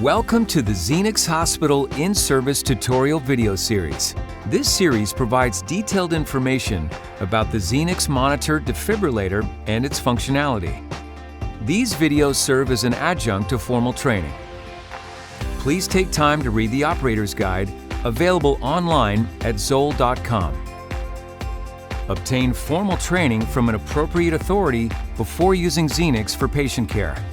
Welcome to the Zenix Hospital in-service tutorial video series. This series provides detailed information about the Zenix Monitor Defibrillator and its functionality. These videos serve as an adjunct to formal training. Please take time to read the operator's guide, available online at zoll.com. Obtain formal training from an appropriate authority before using Zenix for patient care.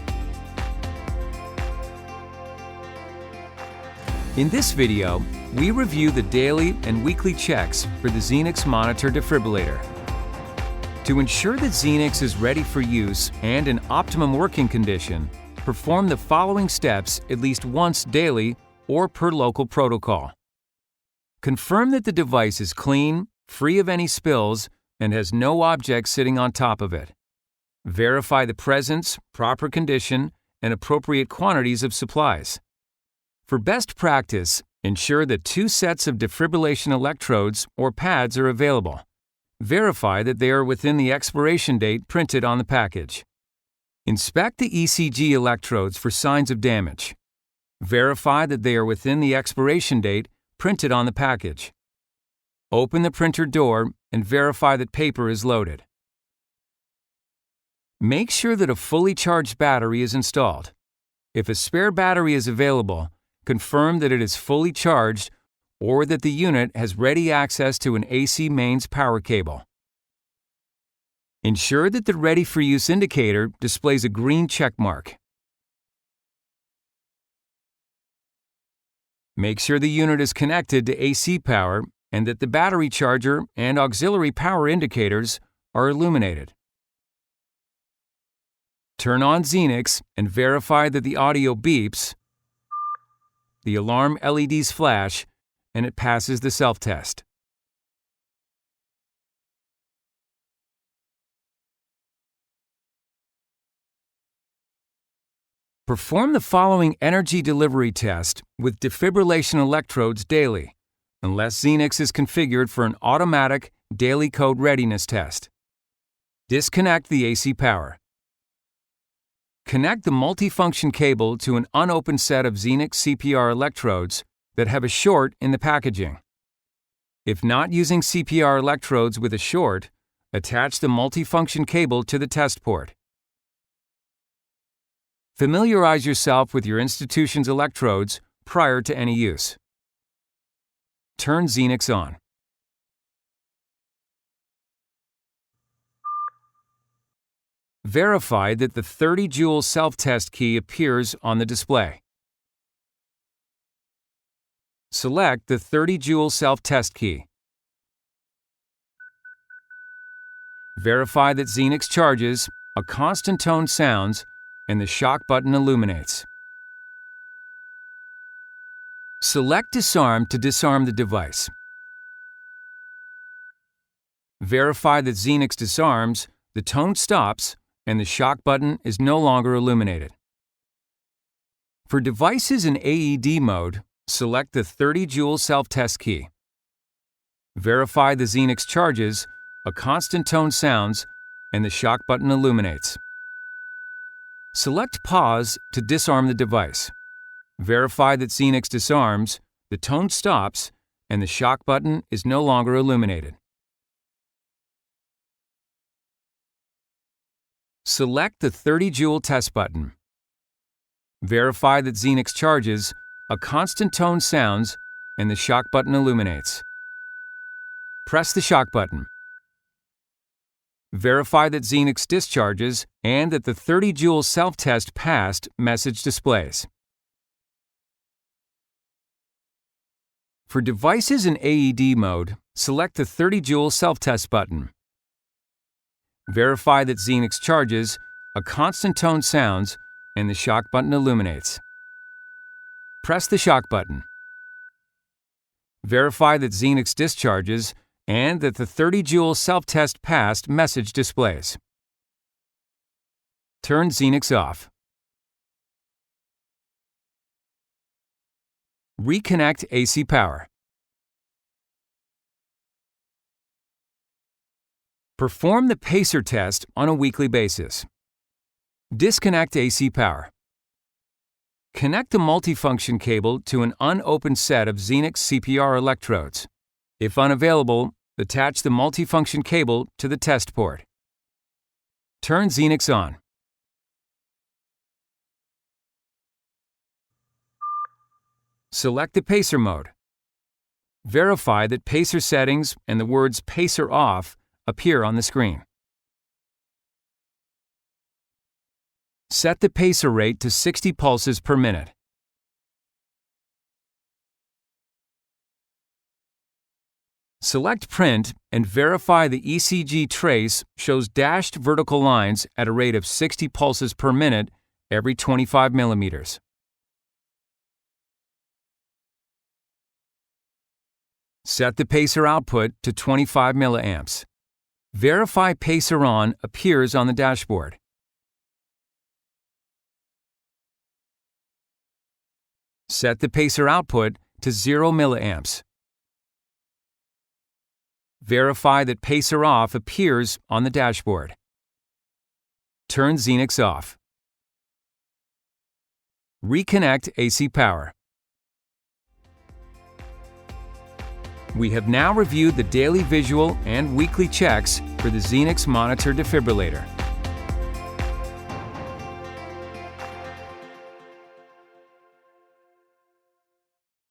In this video, we review the daily and weekly checks for the Zenix Monitor Defibrillator. To ensure that Zenix is ready for use and in optimum working condition, perform the following steps at least once daily or per local protocol. Confirm that the device is clean, free of any spills, and has no objects sitting on top of it. Verify the presence, proper condition, and appropriate quantities of supplies. For best practice, ensure that 2 sets of defibrillation electrodes or pads are available. Verify that they are within the expiration date printed on the package. Inspect the ECG electrodes for signs of damage. Verify that they are within the expiration date printed on the package. Open the printer door and verify that paper is loaded. Make sure that a fully charged battery is installed. If a spare battery is available, confirm that it is fully charged or that the unit has ready access to an AC mains power cable. Ensure that the Ready for Use indicator displays a green check mark. Make sure the unit is connected to AC power and that the battery charger and auxiliary power indicators are illuminated. Turn on Zenix and verify that the audio beeps, the alarm LEDs flash, and it passes the self-test. Perform the following energy delivery test with defibrillation electrodes daily, unless Zenix is configured for an automatic daily code readiness test. Disconnect the AC power. Connect the multifunction cable to an unopened set of Zenix CPR electrodes that have a short in the packaging. If not using CPR electrodes with a short, attach the multifunction cable to the test port. Familiarize yourself with your institution's electrodes prior to any use. Turn Zenix on. Verify that the 30-joule self-test key appears on the display. Select the 30-joule self-test key. Verify that Zenix charges, a constant tone sounds, and the shock button illuminates. Select Disarm to disarm the device. Verify that Zenix disarms, the tone stops, and the shock button is no longer illuminated. For devices in AED mode, select the 30-joule self-test key. Verify the Zenix charges, a constant tone sounds, and the shock button illuminates. Select Pause to disarm the device. Verify that Zenix disarms, the tone stops, and the shock button is no longer illuminated. Select the 30-joule test button. Verify that Zenix charges, a constant tone sounds, and the shock button illuminates. Press the shock button. Verify that Zenix discharges and that the 30-joule self-test passed message displays. For devices in AED mode, select the 30-joule self-test button. Verify that Zenix charges, a constant tone sounds, and the shock button illuminates. Press the shock button. Verify that Zenix discharges and that the 30-joule self-test passed message displays. Turn Zenix off. Reconnect AC power. Perform the pacer test on a weekly basis. Disconnect AC power. Connect the multifunction cable to an unopened set of Zenix CPR electrodes. If unavailable, attach the multifunction cable to the test port. Turn Zenix on. Select the pacer mode. Verify that pacer settings and the words pacer off appear on the screen. Set the pacer rate to 60 pulses per minute. Select Print and verify the ECG trace shows dashed vertical lines at a rate of 60 pulses per minute every 25 millimeters. Set the pacer output to 25 milliamps. Verify pacer on appears on the dashboard. Set the pacer output to 0 milliamps. Verify that pacer off appears on the dashboard. Turn Zenix off. Reconnect AC power. We have now reviewed the daily visual and weekly checks for the Zenix Monitor Defibrillator.